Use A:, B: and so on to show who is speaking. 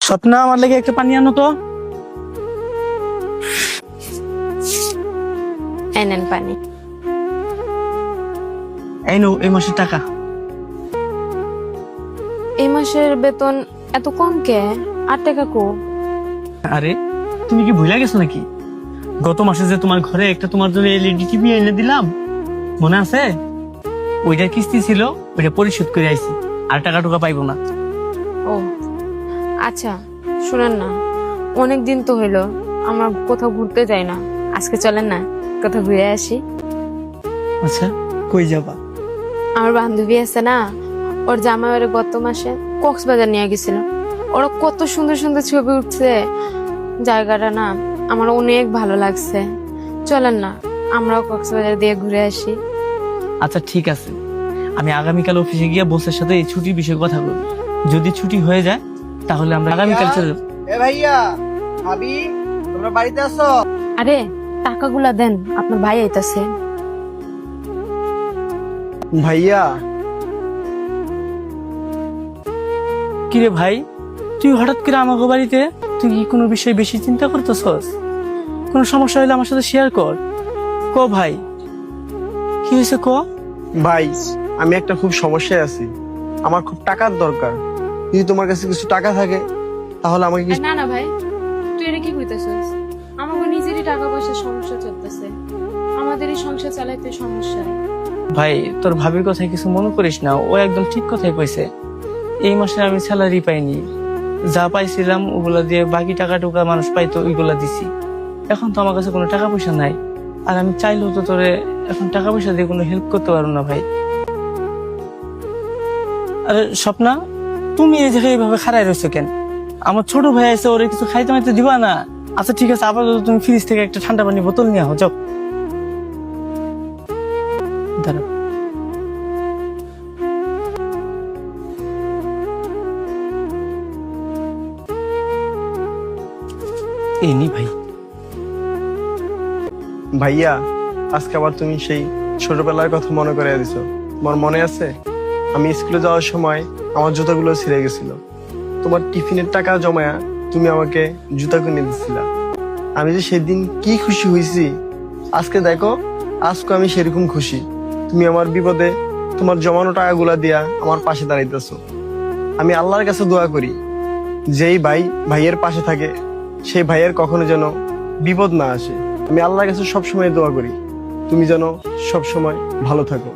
A: স্বপ্না, আমার লাগে একটা পানি আনো তো।
B: এই নেন পানি।
A: এই নো, এই মাসের টাকা।
B: এই মাসের বেতন এত কম কে? 8 টাকা কো?
A: আরে তুমি কি ভুলে গেছো নাকি? গত মাসে যে তোমার ঘরে একটা তোমার জন্য এলইডি টিভি এনে দিলাম, মনে আছে? ওইটার কিস্তি ছিল, ওইটা পরিশোধ করে আইছি, আর টাকা টুকা পাইবো না।
B: ও আচ্ছা, শুনেন না, অনেক দিন তো হইলো আমরা কোথাও ঘুরতে যাই না। আজকে চলেন না কোথাও ঘুরে আসি।
A: আচ্ছা, কই যাবা?
B: আমার বান্ধবী আছে না, ওর জামাইয়ের গত মাসে কক্সবাজার নিয়ে গেছিল। ওরা কত সুন্দর সুন্দর ছবি উঠছে, জায়গাটা না আমার অনেক ভালো লাগছে। চলেন না আমরাও কক্সবাজার দিয়ে ঘুরে আসি।
A: আচ্ছা ঠিক আছে, আমি আগামীকাল অফিসে গিয়ে বসের সাথে এই ছুটির বিষয়ে কথা বলবো। যদি ছুটি হয়ে যায় তাহলে আমরা আগামীকাল চলে যাবো।
C: এ ভাইয়া, ভাবি, তোমরা বাড়িতে আছো?
B: আরে টাকাগুলা দেন, আপনার ভাই আইতাছে।
C: ভাইয়া,
A: কিরে ভাই, তুই হঠাৎ করে আমাকে বাড়িতে? তুই কি কোনো বিষয় বেশি চিন্তা করতেছস? কোনো সমস্যা হলে আমার সাথে শেয়ার কর। ক ভাই, কি হয়েছে ক?
C: ভাই, আমি একটা খুব সমস্যায় আছি। আমার খুব টাকার দরকার। যদি তোমার কাছে কিছু টাকা থাকে তাহলে আমাকে কিছু।
B: না না ভাই, তুই এটা কি কইতাছিস? আমাকে নিজেরই টাকা পয়সার সমস্যা চলতেছে, আমাদেরই সংসার চালাইতে সমস্যা।
A: ভাই, তোর ভাবির কথায় কিছু মনে করিস না, ও একদম ঠিক কথাই কইছে। এই মাসে আমি স্যালারি পাইনি, যা পাইছিলাম ওগুলা দিয়ে বাকি টাকা টুকা মানুষ পাইতো ওইগুলা দিছি। এখন তো আমার কাছে কোনো টাকা পয়সা নাই, আর আমি চাইলেও তো তোরে এখন টাকা পয়সা দিয়ে কোনো হেল্প করতে পারবো না ভাই। আরে স্বপ্না, তুমি এই জায়গায় এইভাবে খাড়াই রয়েছো কেন? আমার ছোট ভাই আছে, ওরে কিছু খাইতে মাইতে দিবা না? আচ্ছা ঠিক আছে, আপাতত তুমি ফ্রিজ থেকে একটা ঠান্ডা পানি বোতল নিয়ে আও, যাও। দাঁড়াও। এই নি ভাই।
C: ভাইয়া, আজকে আবার তুমি সেই ছোটবেলার কথা মনে করে দিছো। তোমার মনে আছে আমি স্কুলে যাওয়ার সময় আমার জুতাগুলো ছিঁড়ে গেছিল? তোমার টিফিনের টাকা জমায়া তুমি আমাকে জুতা কিনে দিছিলা। আমি যে সেদিন কি খুশি হয়েছি, আজকে দেখো আজকে আমি সেরকম খুশি। তুমি আমার বিপদে তোমার জমানো টাকাগুলা দিয়া আমার পাশে দাঁড়াইতেছো। আমি আল্লাহর কাছে দোয়া করি, যেই ভাই ভাইয়ের পাশে থাকে সেই ভাইয়ের কখনো যেন বিপদ না আসে। আমি আল্লাহর কাছে সবসময় দোয়া করি তুমি যেন সবসময় ভালো থাকো।